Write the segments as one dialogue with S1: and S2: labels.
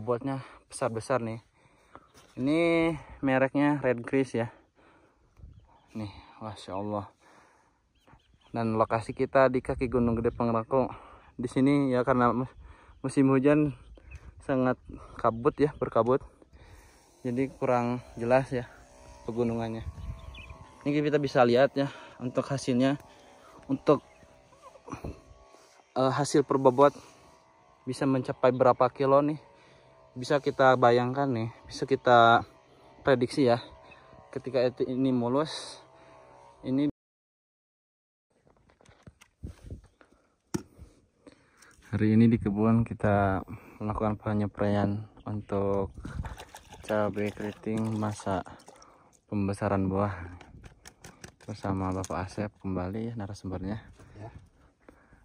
S1: bobotnya besar-besar nih. Ini mereknya Red Gris ya. Nih, Masya Allah. Dan lokasi kita di kaki Gunung Gede Pangrango. Di sini ya karena musim hujan sangat kabut ya, berkabut. Jadi kurang jelas ya pegunungannya. Ini kita bisa lihat ya untuk hasilnya. Untuk hasil per bobot bisa mencapai berapa kilo nih, bisa kita bayangkan nih, bisa kita prediksi ya. Ketika ini mulus, ini hari ini di kebun kita melakukan penyepraian untuk cabai keriting masa pembesaran buah bersama Bapak Asep kembali narasumbernya.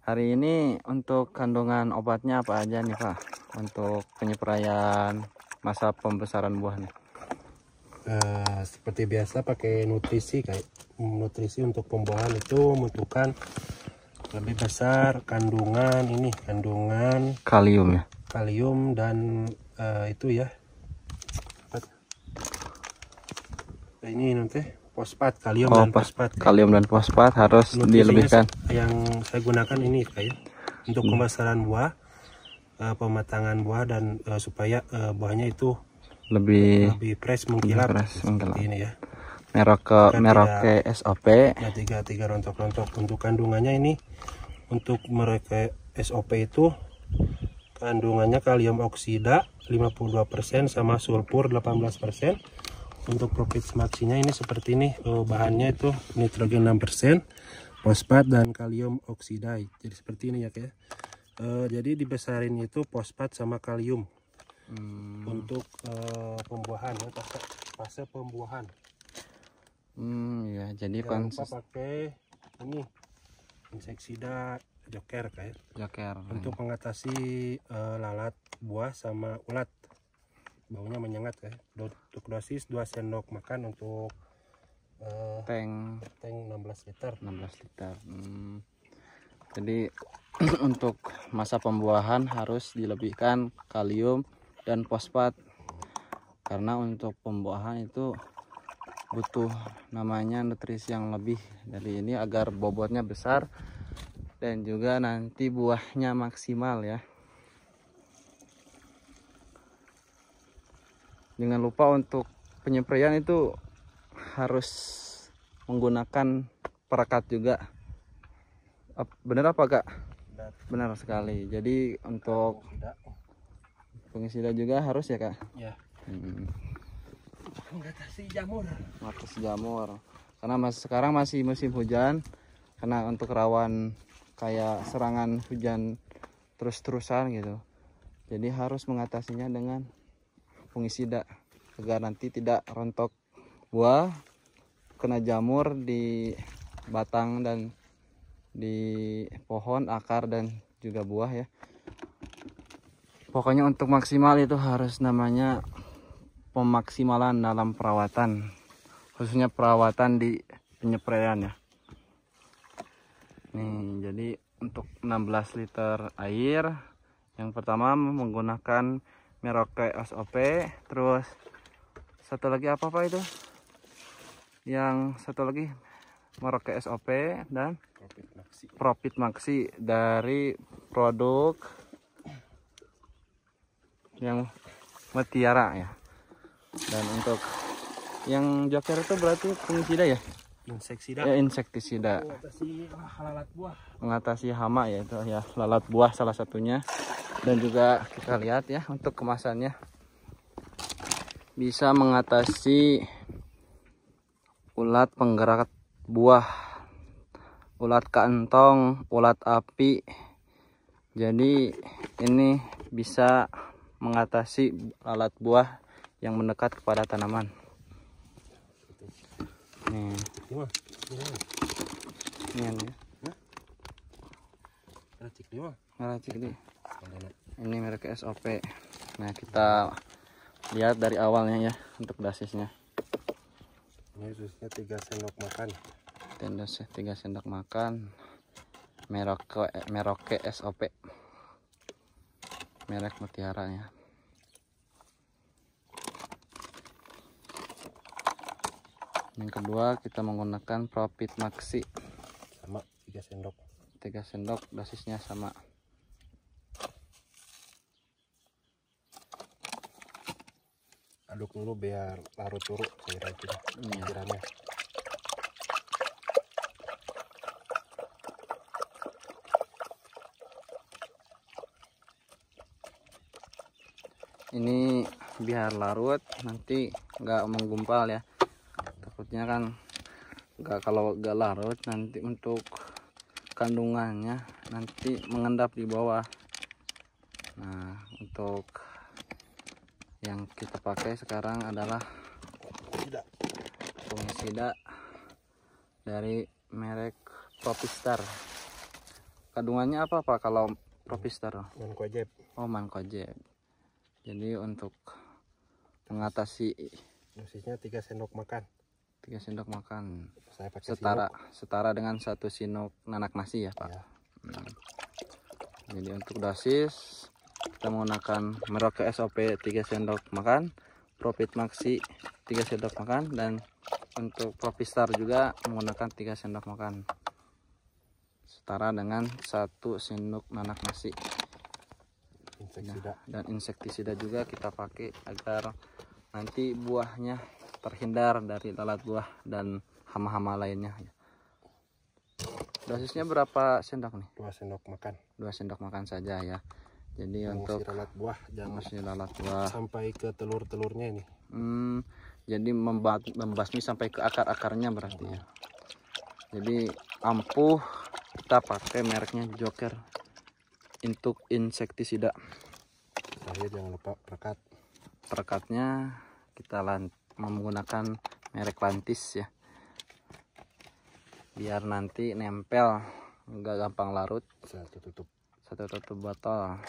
S1: Hari ini untuk kandungan obatnya apa aja nih Pak untuk penyepraian masa pembesaran buah nih?
S2: Seperti biasa pakai nutrisi, kayak nutrisi untuk pembuahan itu membutuhkan lebih besar kandungan
S1: Kalium ya,
S2: kalium dan itu ya ini nanti fosfat, kalium dan fosfat.
S1: Kalium dan fosfat harus dilebihkan.
S2: Yang saya gunakan ini kayak untuk pembesaran buah, pematangan buah dan supaya buahnya itu lebih fresh, mengkilap seperti ini ya.
S1: Merauke SOP
S2: ya, tiga rontok-rontok. Untuk kandungannya ini, untuk Merauke SOP itu kandungannya kalium oksida 52% sama sulfur 18%. Untuk Profit Maxinya ini seperti ini, bahannya itu nitrogen 6%, fosfat dan kalium oksida. Jadi seperti ini ya kayak. Jadi dibesarin itu fosfat sama kalium untuk pembuahan ya, fase pembuahan.
S1: Ya, jadi
S2: jangan lupa pakai ini inseksida joker kayak. Untuk mengatasi lalat buah sama ulat. Baunya menyengat ya. Untuk dosis 2 sendok makan untuk tank 16 liter.
S1: Jadi untuk masa pembuahan harus dilebihkan kalium dan fosfat, karena untuk pembuahan itu butuh namanya nutrisi yang lebih dari ini agar bobotnya besar dan juga nanti buahnya maksimal ya. Jangan lupa untuk penyepraian itu harus menggunakan perekat juga. Benar apa Kak? Benar sekali. Jadi untuk pengisida juga harus ya Kak?
S2: Ya. Mengatasi
S1: jamur. Karena sekarang masih musim hujan. Karena untuk rawan kayak serangan hujan terus-terusan gitu. Jadi harus mengatasinya dengan fungisida agar nanti tidak rontok buah, kena jamur di batang dan di pohon, akar dan juga buah ya. Pokoknya untuk maksimal itu harus namanya pemaksimalan dalam perawatan, khususnya perawatan di penyepraian ya. Nih, jadi untuk 16 liter air, yang pertama menggunakan Merauke SOP, terus satu lagi apa Pak itu? Yang satu lagi Merauke SOP dan Profit Maxi dari produk yang Mutiara ya. Dan untuk yang joker itu berarti fungisida ya? Insektisida. Mengatasi hama ya, itu ya, lalat buah salah satunya. Dan juga kita lihat ya untuk kemasannya bisa mengatasi ulat penggerak buah, ulat kantong, ulat api. Jadi ini bisa mengatasi lalat buah yang mendekat kepada tanaman. Nih. Ngeracik nih. Ini merek SOP. Nah, kita lihat dari awalnya ya untuk dosisnya.
S2: Ini dosisnya 3 sendok makan.
S1: 3 sendok makan. Merauke SOP. Merek Mutiara ya. Yang kedua kita menggunakan Profit Maxi
S2: sama 3 sendok.
S1: 3 sendok, dosisnya sama.
S2: Aduk dulu biar larut dulu cairannya.
S1: Ini biar larut, nanti nggak menggumpal ya. Takutnya kan kalau nggak larut nanti untuk kandungannya nanti mengendap di bawah. Nah, untuk yang kita pakai sekarang adalah fungisida dari merek Propistar. Kandungannya apa Pak kalau Propistar?
S2: Mancozeb.
S1: Oh, Mancozeb. Jadi untuk mengatasi,
S2: dosisnya 3 sendok makan.
S1: 3 sendok makan.
S2: Saya pakai
S1: setara dengan 1 sendok nanak nasi ya Pak.
S2: Ya.
S1: Jadi untuk dosis kita menggunakan Merauke SOP 3 sendok makan, Profit Maxi 3 sendok makan, dan untuk Propistar juga menggunakan 3 sendok makan, setara dengan 1 sendok nanak nasi. Dan insektisida juga kita pakai agar nanti buahnya terhindar dari lalat buah dan hama-hama lainnya. Dosisnya berapa sendok nih?
S2: 2 sendok makan.
S1: 2 sendok makan saja ya. Jadi
S2: Mengusir
S1: untuk
S2: lalat buah, jangan
S1: lalat buah
S2: sampai ke telur-telurnya ini.
S1: Jadi membasmi sampai ke akar-akarnya berarti ya. Jadi ampuh kita pakai mereknya Joker untuk insektisida.
S2: Terakhir jangan lupa perekat.
S1: Perekatnya kita menggunakan merek Lantis ya, biar nanti nempel, nggak gampang larut.
S2: Satu tutup
S1: botol.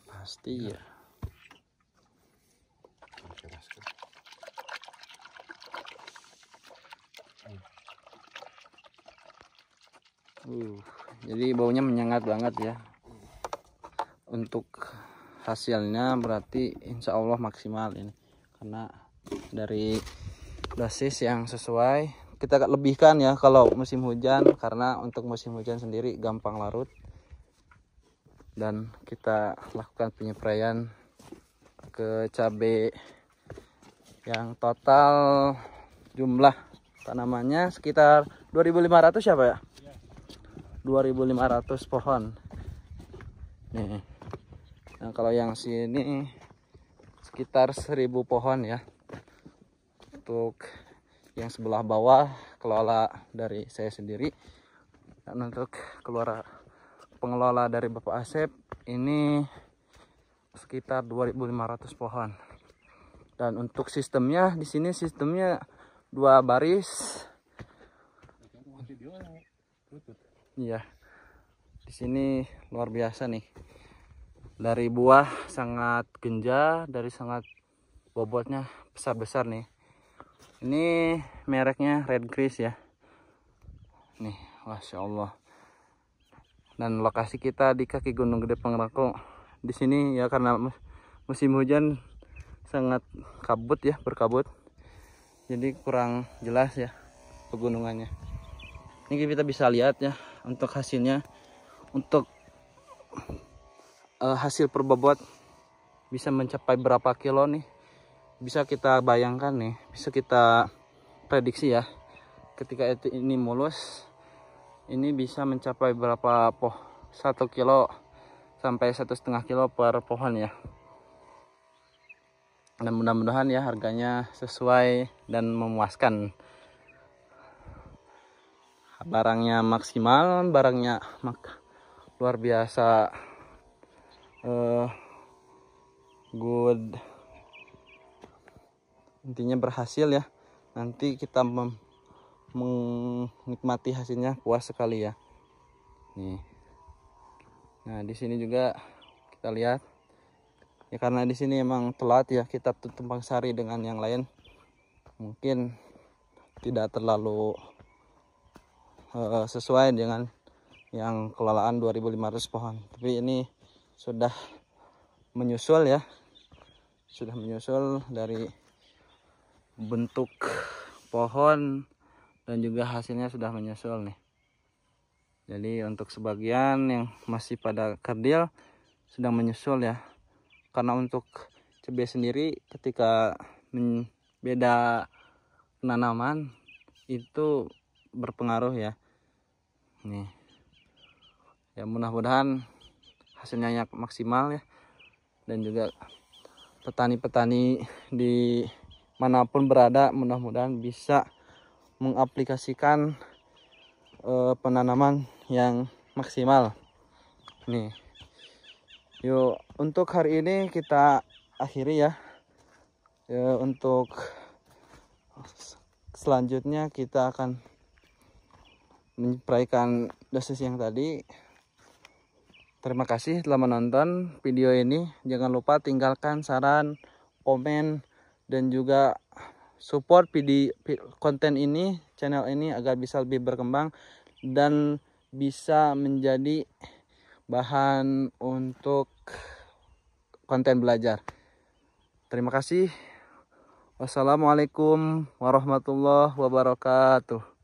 S1: Pasti ya. Jadi baunya menyengat banget ya. Untuk hasilnya berarti insya Allah maksimal ini, karena dari dosis yang sesuai. Kita lebihkan ya kalau musim hujan, karena untuk musim hujan sendiri gampang larut. Dan kita lakukan penyepraian ke cabai yang total jumlah tanamannya sekitar 2.500 ya Pak ya? 2.500 pohon nih. Nah kalau yang sini sekitar 1.000 pohon ya. Untuk yang sebelah bawah kelola dari saya sendiri, dan untuk pengelola dari Bapak Asep ini sekitar 2.500 pohon. Dan untuk sistemnya di sini sistemnya 2 baris. Iya, di sini luar biasa nih. Dari buah sangat genja, dari sangat bobotnya besar-besar nih. Ini mereknya Red Grace ya. Nih, masya Allah. Dan lokasi kita di kaki Gunung Gede Pangrango. Di sini ya karena musim hujan sangat kabut ya, berkabut. Jadi kurang jelas ya pegunungannya. Ini kita bisa lihat ya untuk hasilnya. Untuk hasil per bobot bisa mencapai berapa kilo nih, bisa kita bayangkan nih, bisa kita prediksi ya. Ketika ini mulus, ini bisa mencapai berapa 1 kilo sampai 1,5 kilo per pohon ya. Dan mudah-mudahan ya harganya sesuai dan memuaskan. Barangnya maksimal, barangnya luar biasa good, intinya berhasil ya. Nanti kita menikmati hasilnya puas sekali ya. Nih. Nah di sini juga kita lihat ya, karena di sini emang telat ya kita tumpang sari dengan yang lain, mungkin tidak terlalu sesuai dengan yang kelolaan 2.500 pohon, tapi ini sudah menyusul ya. sudah menyusul dari bentuk pohon dan juga hasilnya sudah menyusul nih. Jadi untuk sebagian yang masih pada kerdil sedang menyusul ya. Karena untuk cabai sendiri ketika beda penanaman itu berpengaruh ya. Nih. Ya mudah-mudahan hasilnya maksimal ya. Dan juga petani-petani di manapun berada mudah-mudahan bisa mengaplikasikan penanaman yang maksimal. Nih. Yuk, untuk hari ini kita akhiri ya. Untuk selanjutnya kita akan menyepraikan dosis yang tadi. Terima kasih telah menonton video ini. Jangan lupa tinggalkan saran, komen, dan juga support konten ini, channel ini agar bisa lebih berkembang dan bisa menjadi bahan untuk konten belajar. Terima kasih. Wassalamualaikum warahmatullahi wabarakatuh.